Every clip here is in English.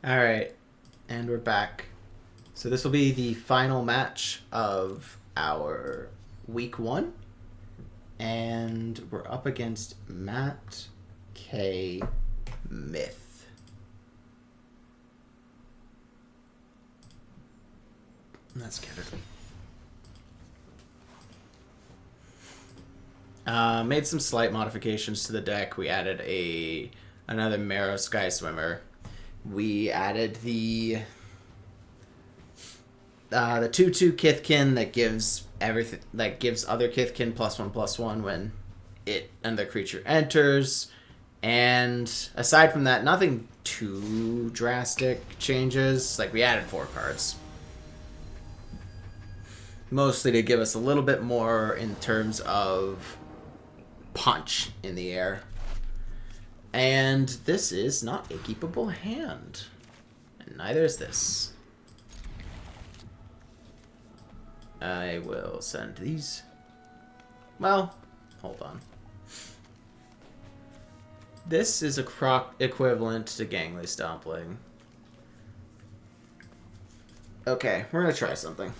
Alright, and we're back. So this will be the final match of our week 1. And we're up against Matt K. Myth. Let's get it. Made some slight modifications to the deck. We added another Marrow Sky Swimmer. We added the 2/2 Kithkin that gives everything, that gives other Kithkin +1/+1 when it and the creature enters. And aside from that, nothing too drastic changes. Like, we added 4 cards. Mostly to give us a little bit more in terms of punch in the air. And this is not a keepable hand. And neither is this. I will send these. Well, hold on. This is a croc equivalent to Gangly Stompling. Okay, we're gonna try something.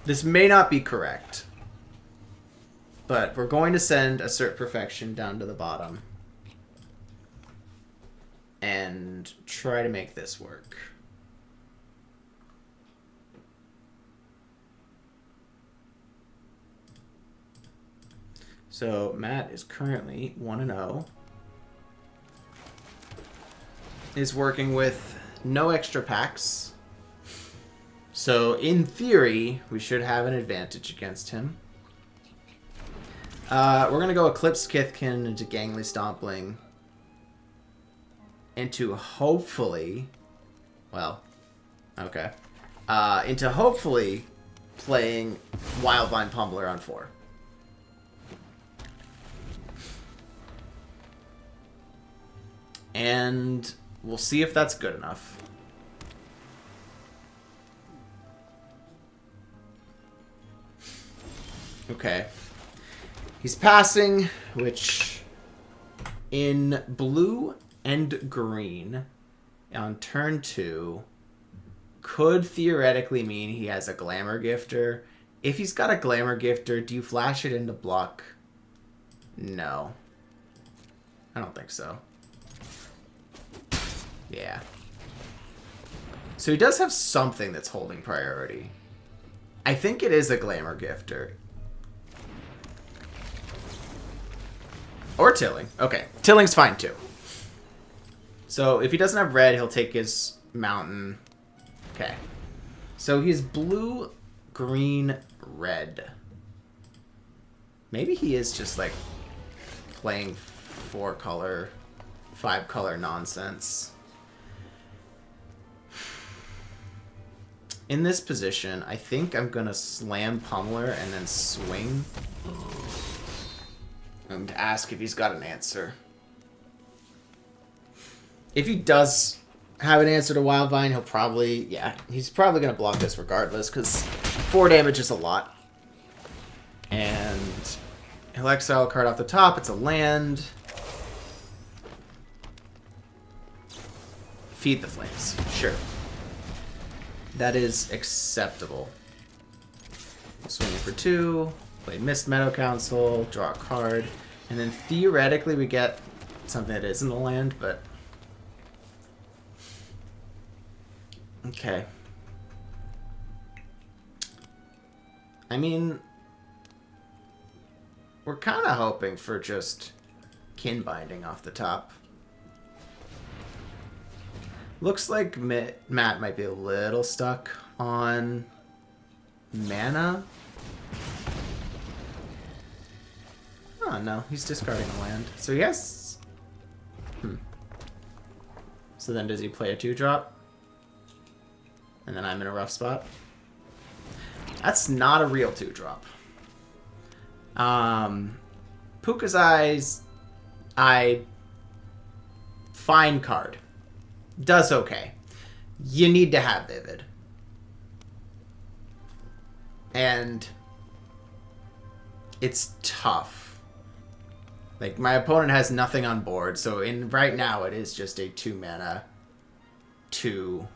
This may not be correct, but we're going to send Assert Perfection down to the bottom and try to make this work. So Matt is currently 1-0. Is working with no extra packs. So in theory, we should have an advantage against him. We're going to go Eclipse Kithkin into Gangly Stompling. Into hopefully... Well, okay. Into hopefully playing Wildvine Pummeler on 4. And we'll see if that's good enough. Okay. He's passing, which in blue and green on turn 2 could theoretically mean he has a Glamour Gifter. If he's got a Glamour Gifter, do you flash it into block? No. I don't think so. Yeah. So he does have something that's holding priority. I think it is a Glamour Gifter. Or Tilling. Okay. Tilling's fine too. So if he doesn't have red, he'll take his mountain. Okay. So he's blue, green, red. Maybe he is just like playing 4-color, 5-color nonsense. In this position, I think I'm going to slam Pummeler and then swing. And ask if he's got an answer. If he does have an answer to Wildvine, he'll probably... Yeah, he's probably going to block this regardless, because 4 damage is a lot. And he'll exile a card off the top. It's a land. Feed the Flames. Sure. That is acceptable. Swinging for 2. Play Mist Meadow Council. Draw a card. And then theoretically we get something that isn't a land, but... Okay. I mean... We're kind of hoping for just Kin Binding off the top. Looks like Matt might be a little stuck on mana. Oh, no. He's discarding a land. So he has... So then does he play a 2-drop? And then I'm in a rough spot? That's not a real 2-drop. Puka's Eyes... Fine card. Does okay. You need to have Vivid. And... It's tough. Like, my opponent has nothing on board, so right now it is just a 2-mana 2.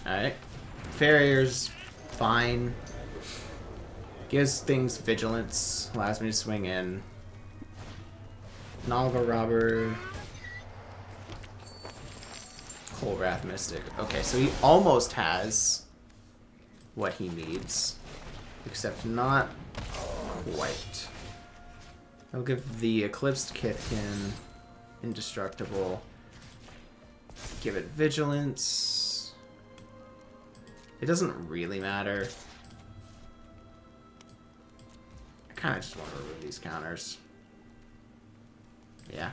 Alright. Farrier's fine. Gives things vigilance. Allows me to swing in. Nalga Robber. Colwrath Mystic. Okay, so he almost has what he needs. Except not quite. I'll give the Eclipsed Kithkin indestructible. Give it vigilance. It doesn't really matter. I kind of just want to remove these counters. Yeah.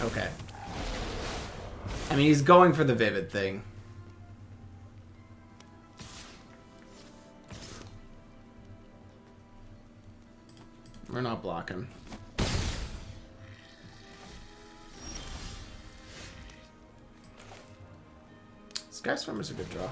Okay. I mean, he's going for the Vivid thing. We're not blocking. Sky Swimmer's a good draw.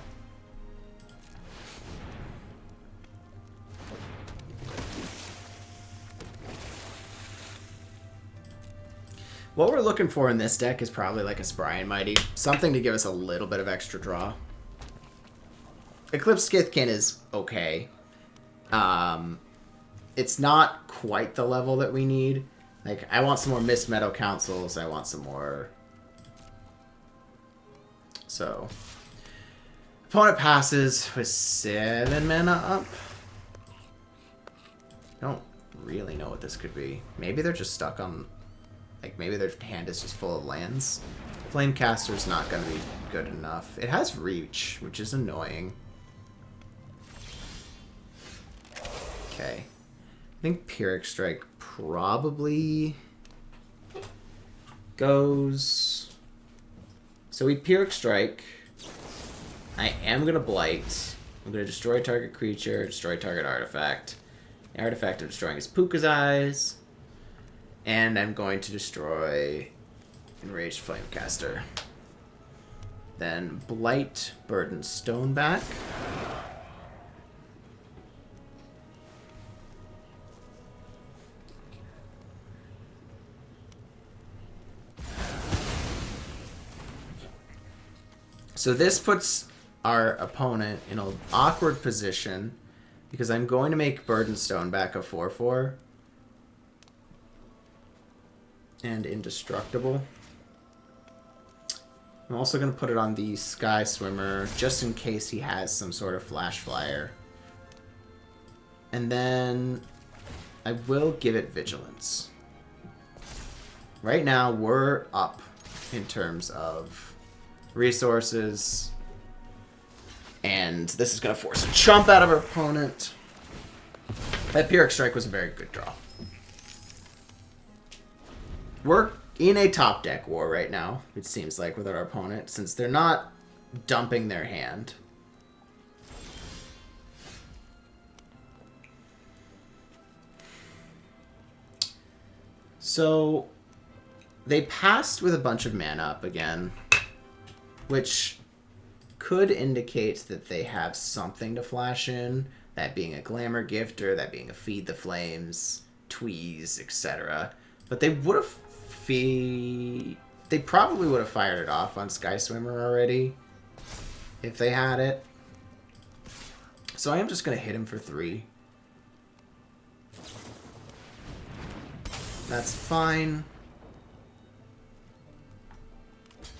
What we're looking for in this deck is probably like a Spry and Mighty. Something to give us a little bit of extra draw. Eclipse Skithkin is okay. It's not quite the level that we need. Like, I want some more Mist Meadow Councils. I want some more... So... Opponent passes with 7 mana up. I don't really know what this could be. Maybe they're just stuck on... Like, maybe their hand is just full of lands. Flamecaster's not going to be good enough. It has Reach, which is annoying. Okay. I think Pyrrhic Strike probably goes... So we Pyrrhic Strike. I am going to Blight. I'm going to destroy target creature, destroy target artifact. The artifact I'm destroying is Puka's Eyes. And I'm going to destroy Enraged Flamecaster. Then Blight, Burden Stoneback. So this puts our opponent in an awkward position because I'm going to make Burden Stoneback a 4/4. And indestructible. I'm also going to put it on the Sky Swimmer just in case he has some sort of Flash Flyer. And then I will give it Vigilance. Right now we're up in terms of resources. And this is going to force a chump out of our opponent. That Pyrrhic Strike was a very good draw. We're in a top deck war right now, it seems like, with our opponent, since they're not dumping their hand. So, they passed with a bunch of mana up again, which could indicate that they have something to flash in, that being a Glamour Gifter, that being a Feed the Flames, Tweeze, etc. But they would have they probably would have fired it off on Sky Swimmer already if they had it. So I am just going to hit him for 3. That's fine.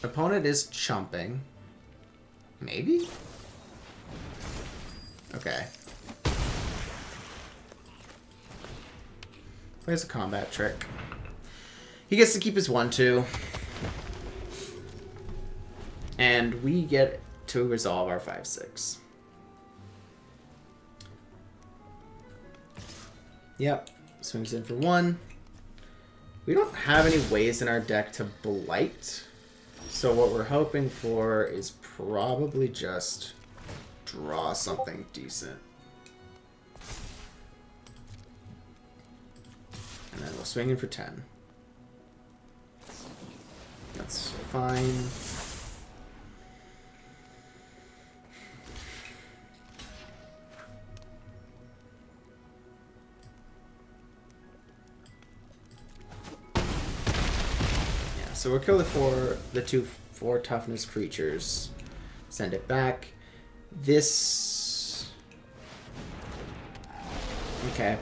Opponent is chumping. Maybe? Okay. Plays a combat trick. He gets to keep his 1/2. And we get to resolve our 5/6. Yep. Swings in for 1. We don't have any ways in our deck to Blight. So what we're hoping for is probably just draw something decent. And then we'll swing in for 10. That's fine. Yeah, so we'll kill the two 4 toughness creatures. Send it back. This... Okay.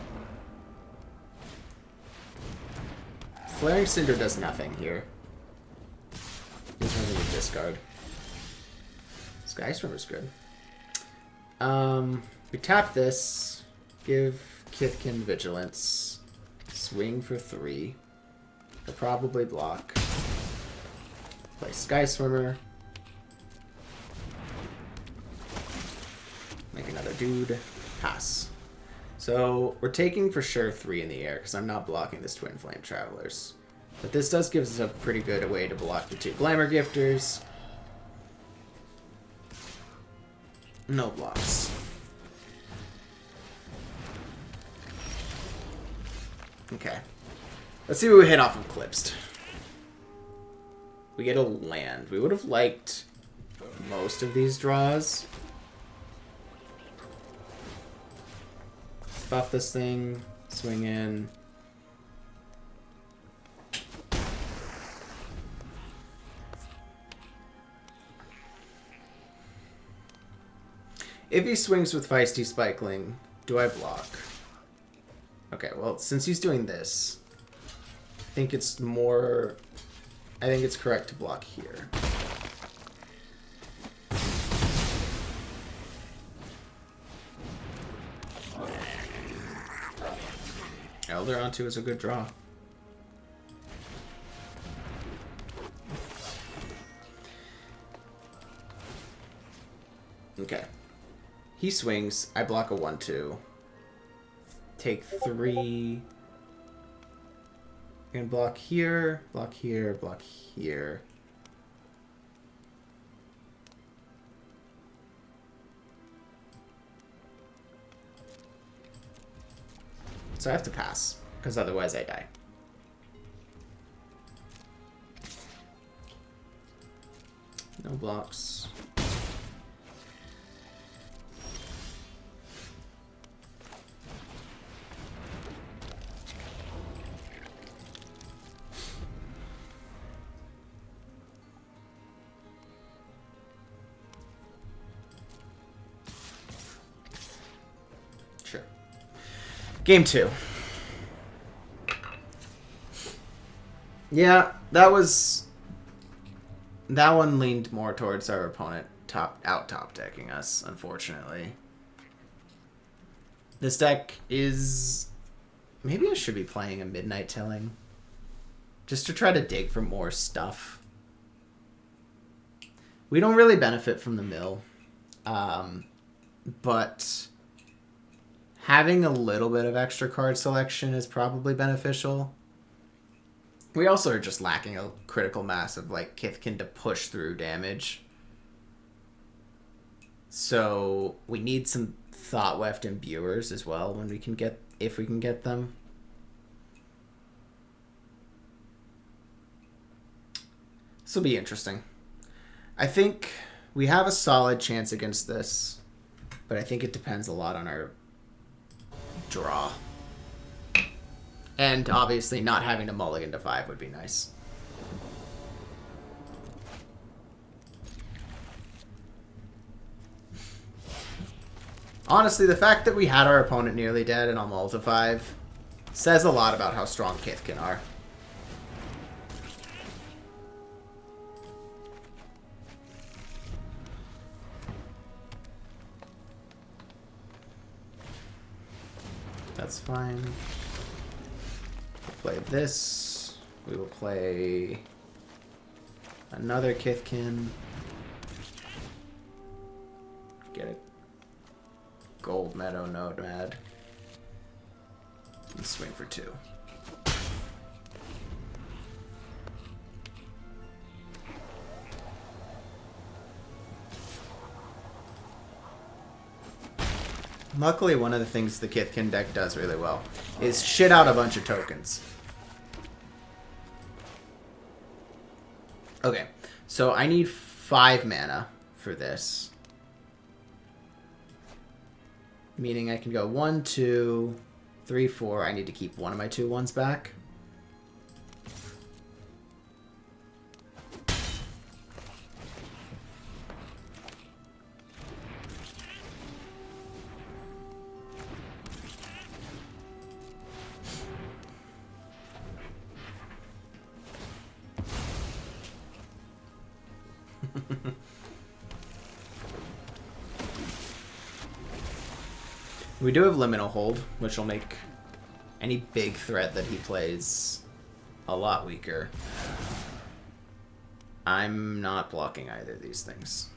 Flaring Cinder does nothing here. He's running a discard. Sky Swimmer's good. We tap this. Give Kithkin Vigilance. Swing for 3. He'll probably block. Play Sky Swimmer. Make another dude. Pass. So we're taking for sure 3 in the air because I'm not blocking this Twin Flame Travelers. But this does give us a pretty good way to block the 2 Glamour Gifters. No blocks. Okay. Let's see what we hit off of Eclipsed. We get a land. We would have liked most of these draws. Buff this thing. Swing in. If he swings with Feisty Spikeling, do I block? Okay, well, since he's doing this, I think it's more... I think it's correct to block here. Elder onto is a good draw. Okay. He swings. I block a 1/2. Take 3. And block here, block here, block here. So I have to pass, because otherwise I die. No blocks. Game 2. Yeah, that one leaned more towards our opponent top decking us, unfortunately. This deck is... Maybe I should be playing a Midnight Tilling. Just to try to dig for more stuff. We don't really benefit from the mill. But... having a little bit of extra card selection is probably beneficial. We also are just lacking a critical mass of like Kithkin to push through damage. So we need some Thought Weft Imbuers as well when we can get, if we can get them. This will be interesting. I think we have a solid chance against this, but I think it depends a lot on our draw. And obviously not having to mulligan to 5 would be nice. Honestly, the fact that we had our opponent nearly dead and on mull to 5 says a lot about how strong Kithkin are. That's fine. We'll play this. We will play another Kithkin. Get a Gold Meadow Nomad. And swing for 2. Luckily, one of the things the Kithkin deck does really well is shit out a bunch of tokens. Okay, so I need 5 mana for this. Meaning I can go 1, 2, 3, 4. I need to keep one of my 2/1s back. We do have Liminal Hold, which will make any big threat that he plays a lot weaker. I'm not blocking either of these things.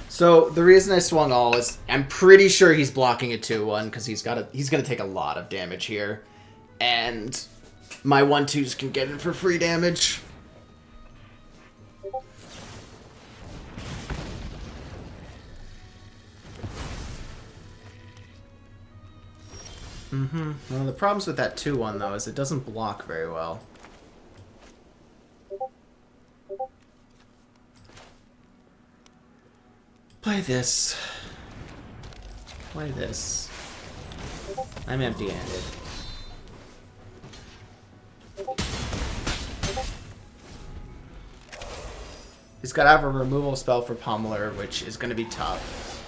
So the reason I swung all is I'm pretty sure he's blocking a 2/1 because he's gonna take a lot of damage here, and my 1/2s can get in for free damage. Well, the problems with that 2/1 though is it doesn't block very well. Play this. Play this. I'm empty-handed. He's got to have a removal spell for Pummeler, which is going to be tough.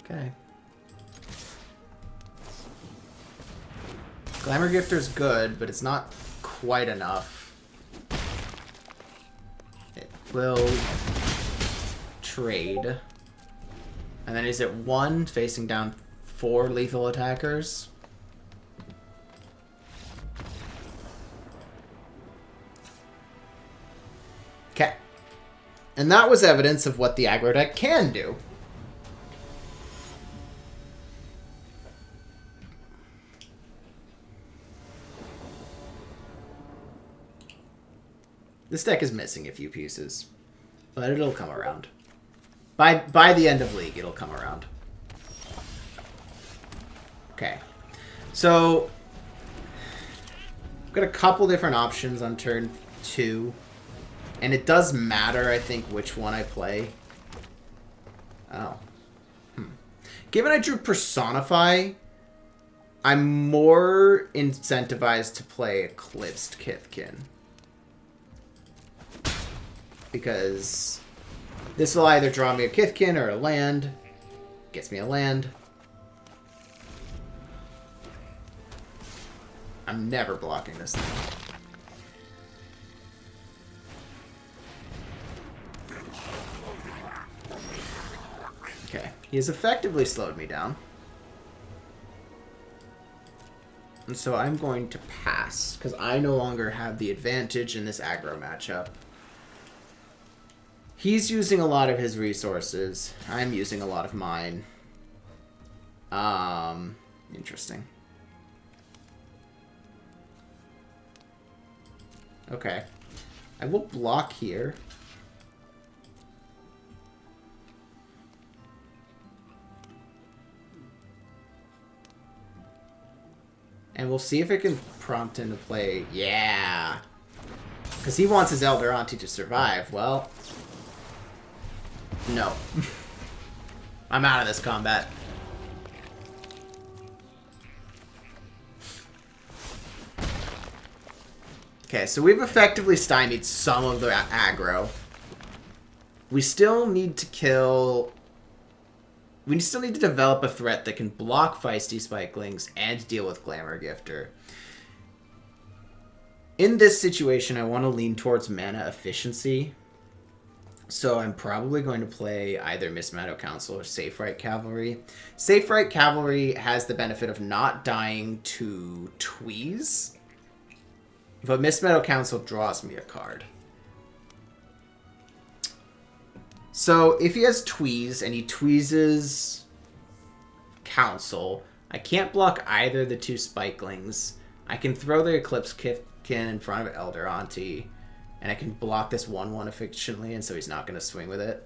Okay. Glamour Gifter's good, but it's not quite enough. Will trade. And then is it 1 facing down 4 lethal attackers? Okay. And that was evidence of what the aggro deck can do. This deck is missing a few pieces, but it'll come around. By the end of League, it'll come around. Okay. So, I've got a couple different options on turn 2, and it does matter, I think, which one I play. Oh. Given I drew Personify, I'm more incentivized to play Eclipsed Kithkin. Because this will either draw me a Kithkin or a land. Gets me a land. I'm never blocking this thing. Okay. He has effectively slowed me down. And so I'm going to pass, because I no longer have the advantage in this aggro matchup. He's using a lot of his resources. I'm using a lot of mine. Interesting. Okay. I will block here. And we'll see if it can prompt him to play. Yeah. Because he wants his Elder Auntie to survive. Well... no. I'm out of this combat. Okay, so we've effectively stymied some of the aggro. We still need to kill... we still need to develop a threat that can block Feisty Spikelings and deal with Glamour Gifter. In this situation, I want to lean towards mana efficiency. So I'm probably going to play either Mismanto Council or Safe Right Cavalry. Safe Right Cavalry has the benefit of not dying to Tweeze, But Mist Meadow Council draws me a card. So if he has Tweeze and he tweezes Council, I can't block either of the two Spikelings. I can throw the Eclipse Kick in front of Elder Auntie, and I can block this 1/1 efficiently, and so he's not going to swing with it.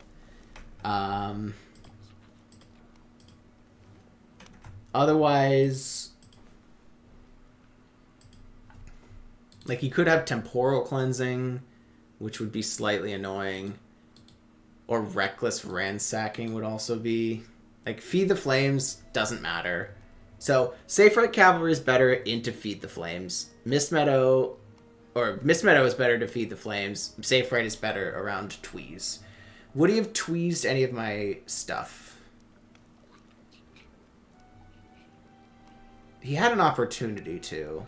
Otherwise, like, he could have Temporal Cleansing, which would be slightly annoying. Or Reckless Ransacking would also be... Like, Feed the Flames doesn't matter. So, Safe Right Cavalry is better into Feed the Flames. Mist Meadow is better to Feed the Flames. Safe Right is better around Tweeze. Would he have tweezed any of my stuff? He had an opportunity to.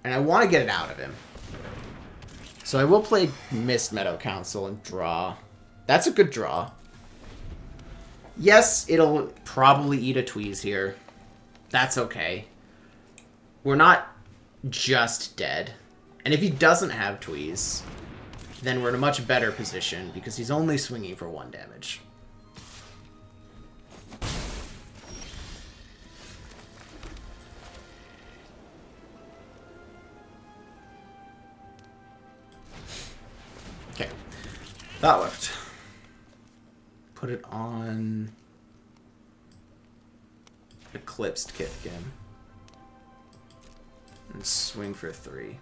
And I want to get it out of him. So I will play Mist Meadow Council and draw. That's a good draw. Yes, it'll probably eat a Tweeze here. That's okay. We're not just dead. And if he doesn't have Tweeze, then we're in a much better position because he's only swinging for 1 damage. Okay. That worked. Put it on Eclipsed Kithkin. And swing for 3.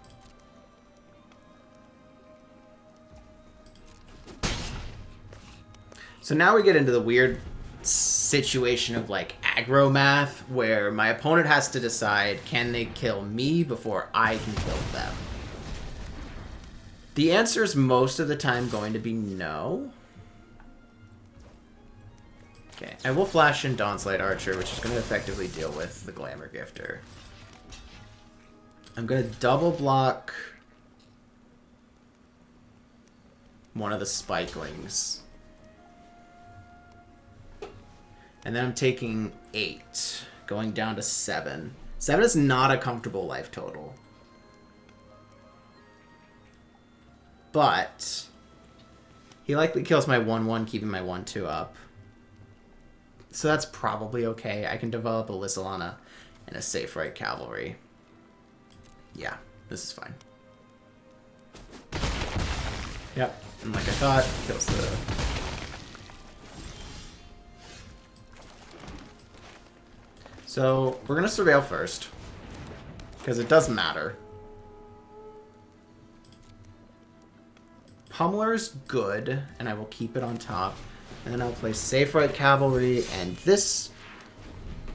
So now we get into the weird situation of like aggro math where my opponent has to decide, can they kill me before I can kill them? The answer is most of the time going to be no. Okay, I will flash in Dawn's Light Archer, which is going to effectively deal with the Glamour Gifter. I'm going to double block one of the Spikelings. And then I'm taking 8, going down to 7. 7 is not a comfortable life total. But he likely kills my 1/1, keeping my 1/2 up. So that's probably okay. I can develop a Lysolana and a Safe Right Cavalry. Yeah, this is fine. Yep, and like I thought, kills the... So we're going to Surveil first, because it does matter. Pummeler's good, and I will keep it on top. And then I'll play Safe Right Cavalry, and this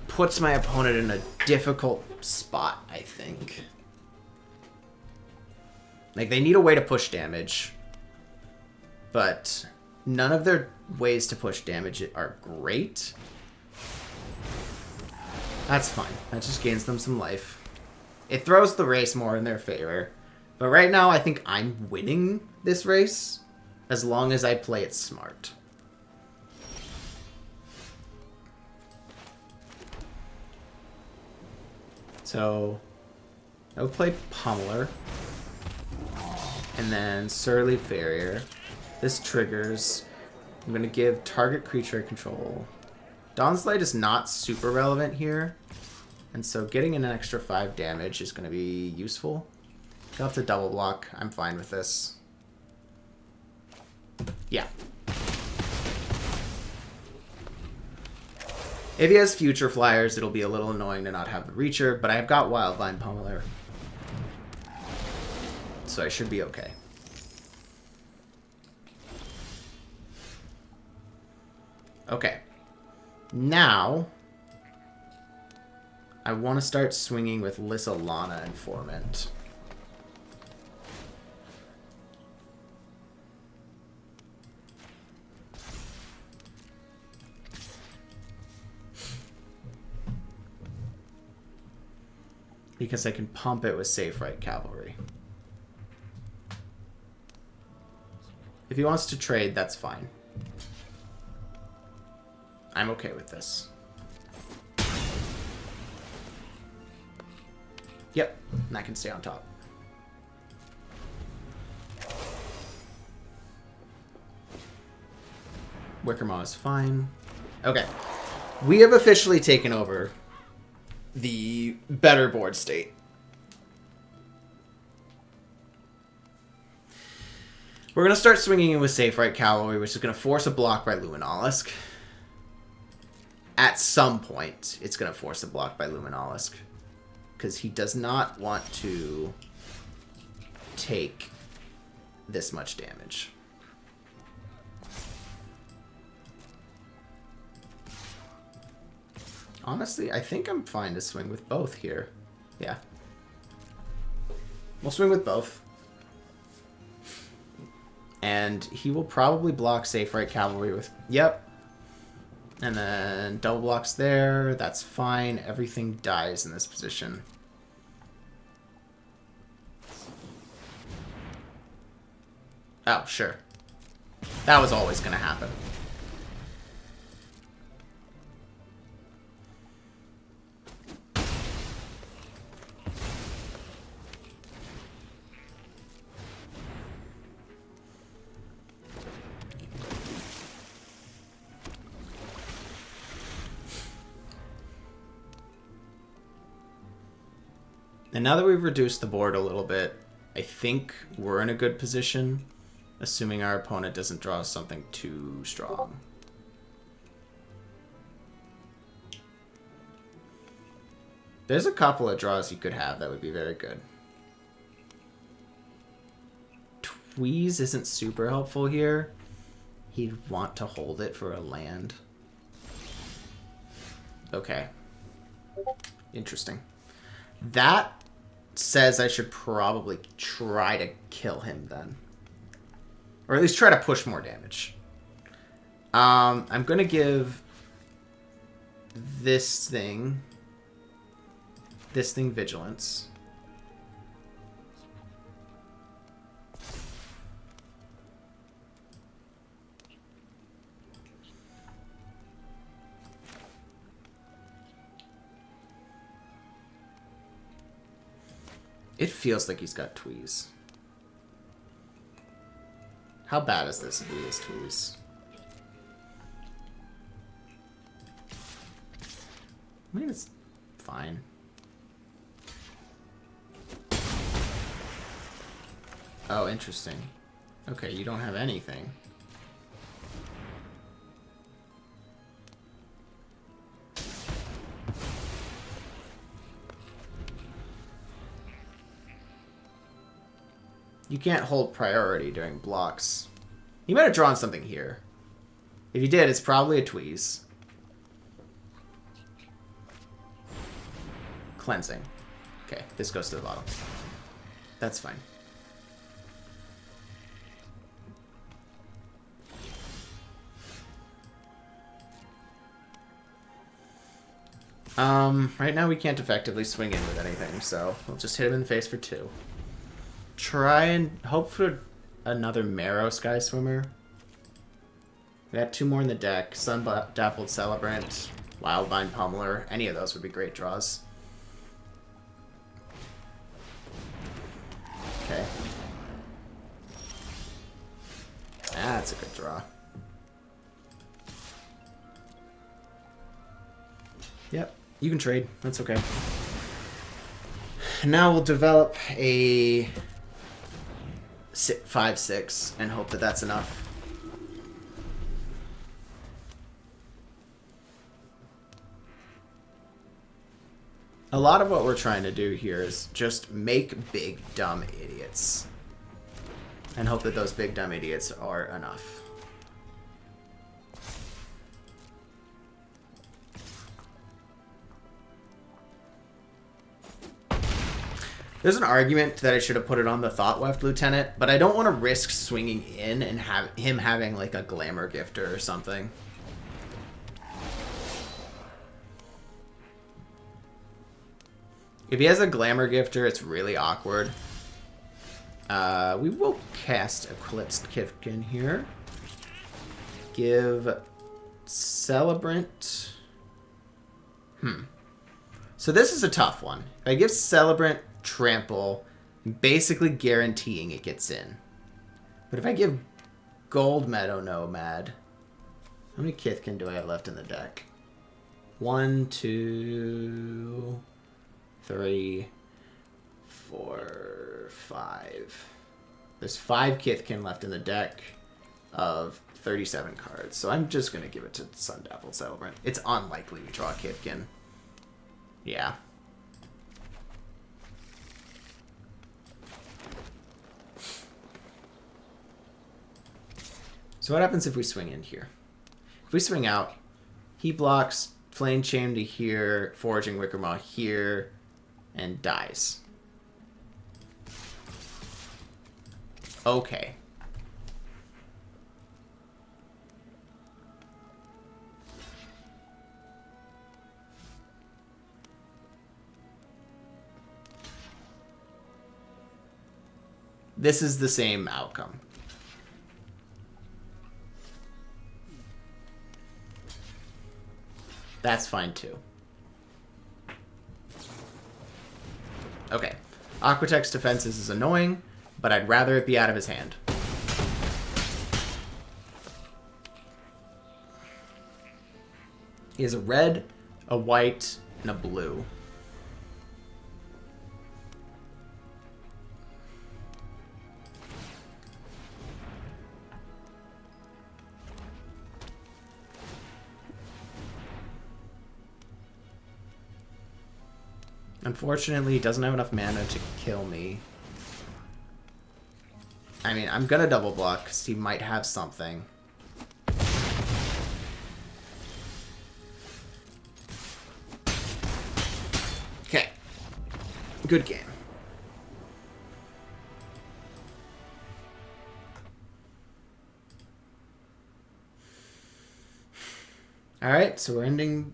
puts my opponent in a difficult spot, I think. Like, they need a way to push damage, but none of their ways to push damage are great. That's fine. That just gains them some life. It throws the race more in their favor. But right now, I think I'm winning this race as long as I play it smart. So, I'll play Pummeler. And then Surly Farrier. This triggers. I'm going to give target creature control. Dawn's Light is not super relevant here. And so getting an extra 5 damage is going to be useful. You'll have to double block. I'm fine with this. Yeah. If he has Future Flyers, it'll be a little annoying to not have the Reacher, but I've got Wildvine Pummeler. So I should be okay. Okay. Now, I want to start swinging with Lysolana and Formant. Because I can pump it with Safe Right Cavalry. If he wants to trade, that's fine. I'm okay with this. Yep, and I can stay on top. Wickermaw is fine. Okay. We have officially taken over the better board state. We're going to start swinging in with Safe Right Cavalry, which is going to force a block by Luminalisk. At some point, it's going to force a block by Luminalisk. Because he does not want to take this much damage. Honestly, I think I'm fine to swing with both here. Yeah. We'll swing with both. And he will probably block Safe Right Cavalry with... Yep. And then double blocks there. That's fine. Everything dies in this position. Oh, sure. That was always going to happen. And now that we've reduced the board a little bit, I think we're in a good position, assuming our opponent doesn't draw something too strong. There's a couple of draws you could have that would be very good. Tweeze isn't super helpful here. He'd want to hold it for a land. Okay. Interesting. That says I should probably try to kill him then. Or at least try to push more damage. I'm going to give this thing Vigilance. It feels like he's got Tweeze. How bad is this if he has Tweeze? I mean, it's fine. Oh, interesting. Okay, you don't have anything. You can't hold priority during blocks. He might have drawn something here. If he did, it's probably a Tweeze. Cleansing. Okay, this goes to the bottom. That's fine. Right now we can't effectively swing in with anything, so we'll just hit him in the face for 2. Try and hope for another Marrow Sky Swimmer. We got 2 more in the deck. Sun Dappled Celebrant, Wildvine Pummeler. Any of those would be great draws. Okay. That's a good draw. Yep, you can trade. That's okay. Now we'll develop a 5/6 and hope that that's enough. A lot of what we're trying to do here is just make big dumb idiots and hope that those big dumb idiots are enough. There's an argument that I should have put it on the Thoughtweft Lieutenant, but I don't want to risk swinging in and have him having like a Glamour Gifter or something. If he has a Glamour Gifter, it's really awkward. We will cast Eclipsed Kifkin here. Give Celebrant... So this is a tough one. If I give Celebrant Trample, I'm basically guaranteeing it gets in. But if I give Gold Meadow Nomad, how many Kithkin do I have left in the deck? 1, 2, 3, 4, 5. There's 5 Kithkin left in the deck of 37 cards. So I'm just going to give it to Sundappled Celebrant. It's unlikely we draw a Kithkin. Yeah. So what happens if we swing in here? If we swing out, he blocks Flame Chain to here, Foraging Wickermaw here, and dies. Okay. This is the same outcome. That's fine too. Okay. Aquatech's defenses is annoying, but I'd rather it be out of his hand. He has a red, a white, and a blue. Unfortunately, he doesn't have enough mana to kill me. I mean, I'm gonna double block because he might have something. Okay. Good game. Alright, so we're ending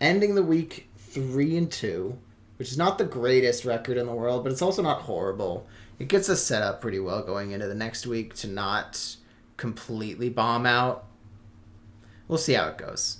the week 3-2. Which is not the greatest record in the world, but it's also not horrible. It gets us set up pretty well going into the next week to not completely bomb out. We'll see how it goes.